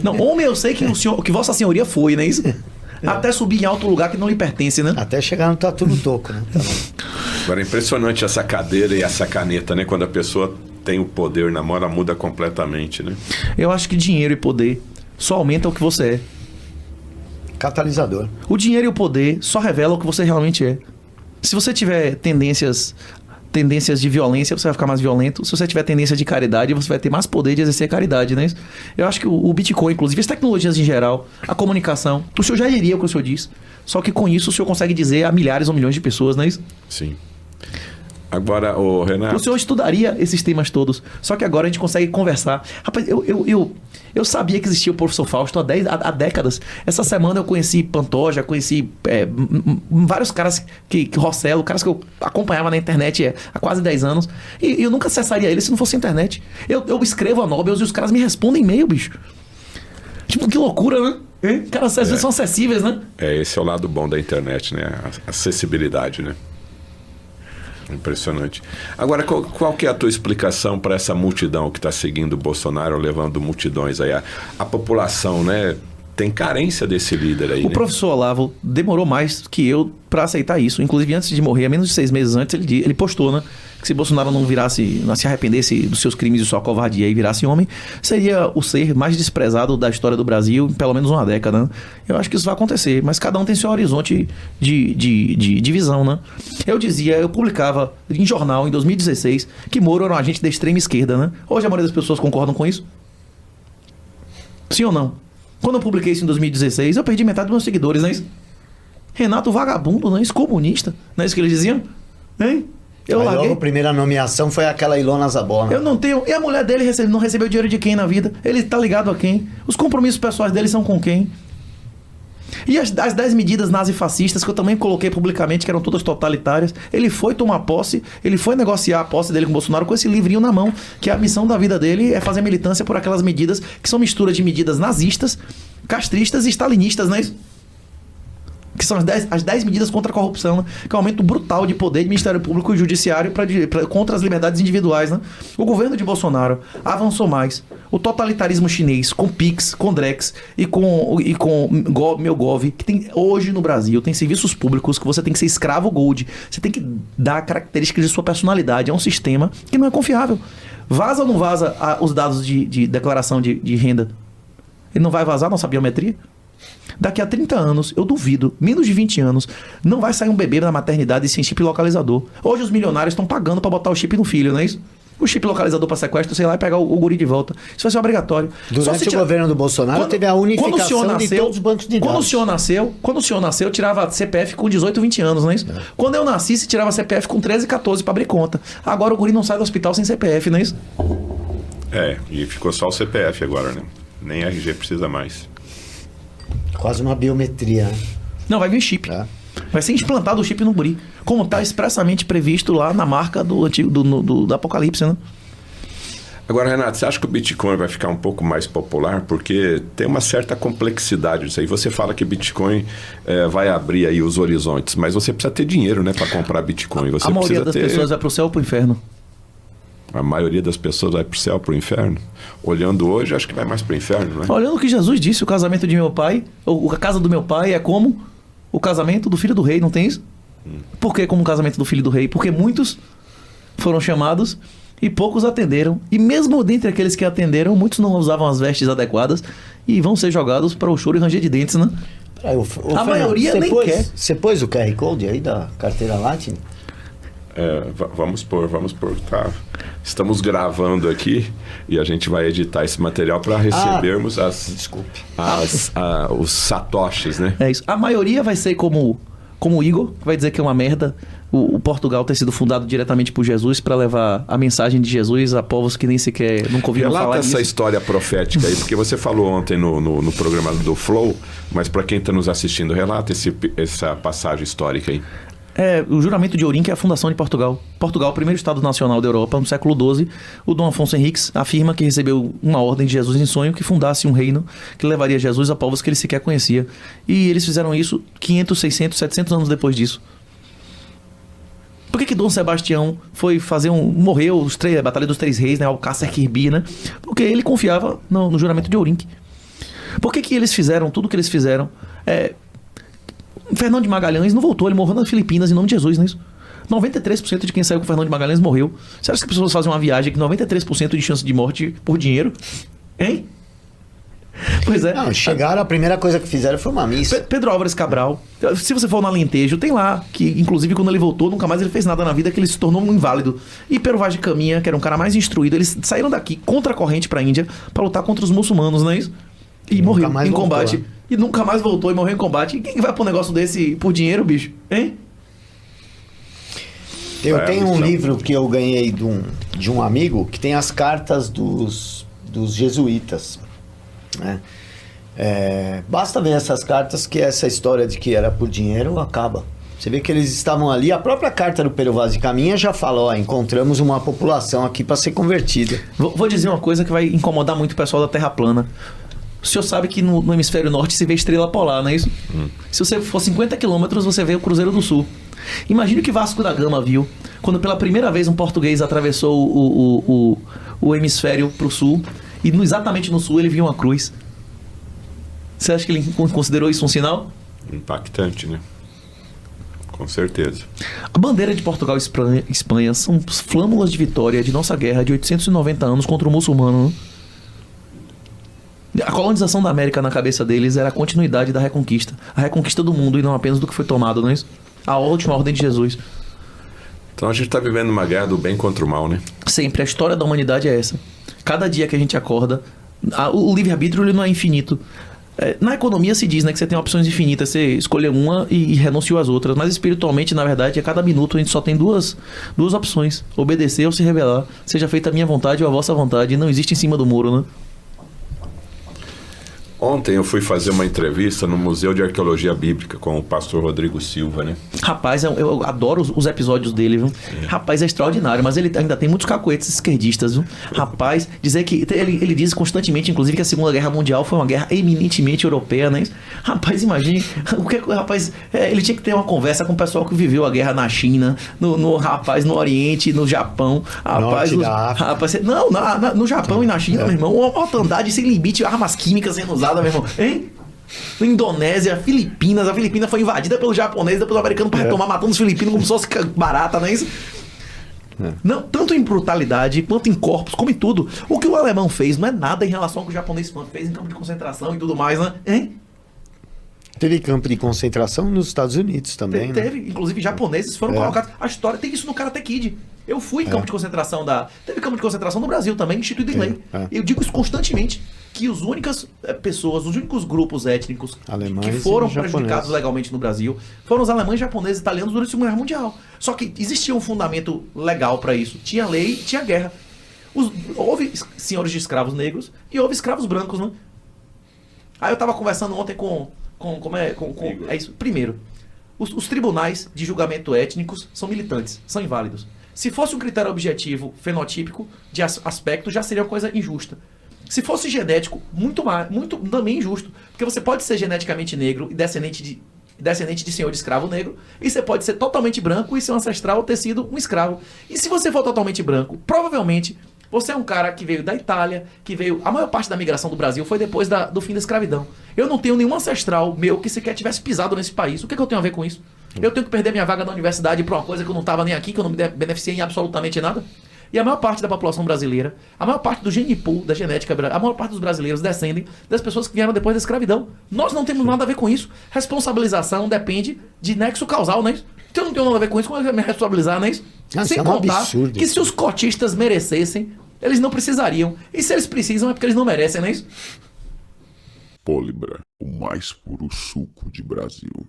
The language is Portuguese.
Não, homem eu sei que que Vossa Senhoria foi, não é isso? Até subir em alto lugar que não lhe pertence, né? Até chegar no tatu no toco, né? Tá. Agora é impressionante essa cadeira e essa caneta, né? Quando a pessoa tem o poder na mão, ela muda completamente, né? Eu acho que dinheiro e poder só aumentam o que você é. Catalisador. O dinheiro e o poder só revelam o que você realmente é. Se você tiver tendências de violência, você vai ficar mais violento. Se você tiver tendência de caridade, você vai ter mais poder de exercer caridade, né? Eu acho que o Bitcoin, inclusive, as tecnologias em geral, a comunicação, o senhor já iria o que o senhor diz. Só que com isso o senhor consegue dizer a milhares ou milhões de pessoas, não é isso? Sim. Agora, Renato... O senhor estudaria esses temas todos. Só que agora a gente consegue conversar. Rapaz, eu sabia que existia o professor Fausto há décadas. Essa semana eu conheci Pantoja, conheci vários caras Rossello, caras que eu acompanhava na internet há quase 10 anos. E eu nunca acessaria ele se não fosse internet. Eu escrevo a Nobel e os caras me respondem e-mail, bicho. Tipo, que loucura, né? Caras às vezes são acessíveis, né? Esse é o lado bom da internet, né? A acessibilidade, né? Impressionante. Agora, qual que é a tua explicação para essa multidão que está seguindo o Bolsonaro, levando multidões aí? A população, né, tem carência desse líder aí, O professor Olavo demorou mais que eu para aceitar isso. Inclusive, antes de morrer, há menos de 6 meses antes, ele postou, né, que se Bolsonaro não se arrependesse dos seus crimes e sua covardia e virasse homem, seria o ser mais desprezado da história do Brasil em pelo menos uma década, né? Eu acho que isso vai acontecer, mas cada um tem seu horizonte de visão, né? Eu publicava em jornal, em 2016, que Moro era um agente da extrema esquerda, né? Hoje a maioria das pessoas concordam com isso? Sim ou não? Quando eu publiquei isso em 2016, eu perdi metade dos meus seguidores, não é isso? Renato vagabundo, não é isso? Comunista, não é isso que eles diziam? Hein? Eu larguei. Logo a primeira nomeação foi aquela Ilona Zabona. Eu não tenho... E a mulher dele não recebeu dinheiro de quem na vida? Ele tá ligado a quem? Os compromissos pessoais dele são com quem? E as 10 medidas nazifascistas que eu também coloquei publicamente, que eram todas totalitárias, ele foi tomar posse, ele foi negociar a posse dele com o Bolsonaro com esse livrinho na mão, que a missão da vida dele é fazer militância por aquelas medidas que são mistura de medidas nazistas, castristas e stalinistas, não é isso? Que são as 10 medidas contra a corrupção, né? Que é um aumento brutal de poder de Ministério Público e Judiciário contra as liberdades individuais, né? O governo de Bolsonaro avançou mais. O totalitarismo chinês, com Pix, com Drex e com Meu Gov, que tem hoje no Brasil, tem serviços públicos que você tem que ser escravo gold. Você tem que dar características de sua personalidade. É um sistema que não é confiável. Vaza ou não vaza os dados de declaração de renda? Ele não vai vazar nossa biometria? Daqui a 30 anos, eu duvido, menos de 20 anos, não vai sair um bebê na maternidade sem chip localizador. Hoje os milionários estão pagando para botar o chip no filho, não é isso? O chip localizador para sequestro, sei lá, e pegar o guri de volta. Isso vai ser obrigatório. Durante o governo do Bolsonaro teve a unificação de todos os bancos de dados. Quando o senhor nasceu, tirava CPF com 18, 20 anos, não é isso? Quando eu nasci, se tirava CPF com 13, 14 para abrir conta. Agora o guri não sai do hospital sem CPF, não é isso? E ficou só o CPF agora, né? Nem RG precisa mais. Quase uma biometria, né? Não, vai vir chip. Vai ser implantado o chip no guri. Como está expressamente previsto lá na marca do Apocalipse, né? Agora, Renato, você acha que o Bitcoin vai ficar um pouco mais popular? Porque tem uma certa complexidade disso aí. Você fala que Bitcoin vai abrir aí os horizontes, mas você precisa ter dinheiro, né, para comprar Bitcoin. Você a maioria das pessoas vai para o céu ou para o inferno? A maioria das pessoas vai para o céu, para o inferno. Olhando hoje, acho que vai mais para o inferno, né? Olhando o que Jesus disse, o casamento de meu pai, a casa do meu pai é como o casamento do filho do rei, não tem isso? Por que como o casamento do filho do rei? Porque muitos foram chamados e poucos atenderam. E mesmo dentre aqueles que atenderam, muitos não usavam as vestes adequadas e vão ser jogados para o choro e ranger de dentes, né? A maioria nem quer. Você pôs o QR Code aí da carteira Latin? Vamos pôr, tá? Estamos gravando aqui e a gente vai editar esse material para recebermos os satoshis, né? É isso. A maioria vai ser como o Igor, que vai dizer que é uma merda o Portugal ter sido fundado diretamente por Jesus para levar a mensagem de Jesus a povos que nem sequer nunca ouviram falar disso. Relata essa história profética aí, porque você falou ontem no programa do Flow, mas para quem está nos assistindo, relata essa passagem histórica aí. O juramento de Ourim, que é a fundação de Portugal. Portugal, o primeiro estado nacional da Europa, no século XII. O Dom Afonso Henriques afirma que recebeu uma ordem de Jesus em sonho que fundasse um reino que levaria Jesus a povos que ele sequer conhecia. E eles fizeram isso 500, 600, 700 anos depois disso. Por que Dom Sebastião foi morreu a Batalha dos Três Reis, né? Alcácer Quibir, né? Porque ele confiava no juramento de Ourim. Por que eles fizeram tudo o que eles fizeram? Fernando de Magalhães não voltou, ele morreu nas Filipinas em nome de Jesus, não é isso? 93% de quem saiu com o Fernando de Magalhães morreu. Você acha que as pessoas fazem uma viagem com 93% de chance de morte por dinheiro? Hein? Pois é. Não, chegaram, a primeira coisa que fizeram foi uma missa. Pedro Álvares Cabral, se você for no Alentejo, tem lá, que inclusive quando ele voltou, nunca mais ele fez nada na vida, que ele se tornou um inválido. E Pero Vaz de Caminha, que era um cara mais instruído, eles saíram daqui contra a corrente pra Índia pra lutar contra os muçulmanos, não é isso? E morreu em combate. E nunca mais voltou e morreu em combate. E quem vai pra um negócio desse por dinheiro, bicho? Hein? Eu tenho um livro que eu ganhei de um amigo que tem as cartas dos jesuítas. Né? Basta ver essas cartas que essa história de que era por dinheiro acaba. Você vê que eles estavam ali, a própria carta do Pero Vaz de Caminha já fala, ó, encontramos uma população aqui para ser convertida. Vou dizer uma coisa que vai incomodar muito o pessoal da Terra plana. O senhor sabe que no hemisfério norte se vê estrela polar, não é isso? Se você for 50 quilômetros, você vê o Cruzeiro do Sul. Imagine o que Vasco da Gama viu quando pela primeira vez um português atravessou o hemisfério pro sul e exatamente no sul ele viu uma cruz. Você acha que ele considerou isso um sinal? Impactante, né? Com certeza. A bandeira de Portugal e Espanha são flâmulas de vitória de nossa guerra de 890 anos contra o muçulmano. A colonização da América na cabeça deles era a continuidade da reconquista. A reconquista do mundo e não apenas do que foi tomado, não é isso? A última ordem de Jesus. Então a gente está vivendo uma guerra do bem contra o mal, né? Sempre. A história da humanidade é essa. Cada dia que a gente acorda, o livre-arbítrio ele não é infinito. Na economia se diz, né, que você tem opções infinitas. Você escolhe uma e renunciou às outras. Mas espiritualmente, na verdade, a cada minuto a gente só tem duas opções. Obedecer ou se rebelar. Seja feita a minha vontade ou a vossa vontade. Não existe em cima do muro, né? Ontem eu fui fazer uma entrevista no Museu de Arqueologia Bíblica com o pastor Rodrigo Silva, né? Rapaz, eu adoro os episódios dele, viu? Rapaz, é extraordinário, mas ele ainda tem muitos cacoetes esquerdistas, viu? Rapaz, dizer que... Ele diz constantemente, inclusive, que a Segunda Guerra Mundial foi uma guerra eminentemente europeia, né? Rapaz, imagine... Rapaz, ele tinha que ter uma conversa com o pessoal que viveu a guerra na China, no Oriente, no Japão. Rapaz, no Japão e na China, meu irmão, uma mortandade sem limite, armas químicas sendo usadas, meu irmão. Hein? Indonésia, Filipinas. A Filipina foi invadida pelos japoneses, depois o americano para retomar, matando os filipinos como se fosse barata, não é isso? Não, tanto em brutalidade, quanto em corpos, como em tudo. O que o alemão fez não é nada em relação ao que o japonês fez em campo de concentração e tudo mais, né? Hein? Teve campo de concentração nos Estados Unidos também, teve, né? Inclusive japoneses foram colocados. A história tem isso no Karate Kid. Eu fui em campo de concentração Teve campo de concentração no Brasil também, instituído em lei. Eu digo isso constantemente, que as únicas pessoas, os únicos grupos étnicos que foram prejudicados legalmente no Brasil foram os alemães, japoneses, italianos durante a Segunda Guerra Mundial. Só que existia um fundamento legal para isso. Tinha lei, tinha guerra. Houve senhores de escravos negros e houve escravos brancos, né? Aí eu tava conversando ontem é isso. Primeiro, os tribunais de julgamento étnicos são militantes, são inválidos. Se fosse um critério objetivo, fenotípico, de aspecto, já seria uma coisa injusta. Se fosse genético, muito também injusto. Porque você pode ser geneticamente negro e descendente de senhor de escravo negro, e você pode ser totalmente branco e seu ancestral ter sido um escravo. E se você for totalmente branco, provavelmente você é um cara que veio da Itália, a maior parte da migração do Brasil foi depois do fim da escravidão. Eu não tenho nenhum ancestral meu que sequer tivesse pisado nesse país. O que eu tenho a ver com isso? Eu tenho que perder minha vaga na universidade por uma coisa que eu não estava nem aqui, que eu não me beneficiei em absolutamente nada? E a maior parte da população brasileira, a maior parte do gene pool, da genética, a maior parte dos brasileiros descendem das pessoas que vieram depois da escravidão. Nós não temos nada a ver com isso. Responsabilização depende de nexo causal, não é isso? Então eu não tenho nada a ver com isso, como é que me responsabilizar, não é isso? Sem contar que se os cotistas merecessem, eles não precisariam. E se eles precisam é porque eles não merecem, não é isso? Polibra, o mais puro suco de Brasil.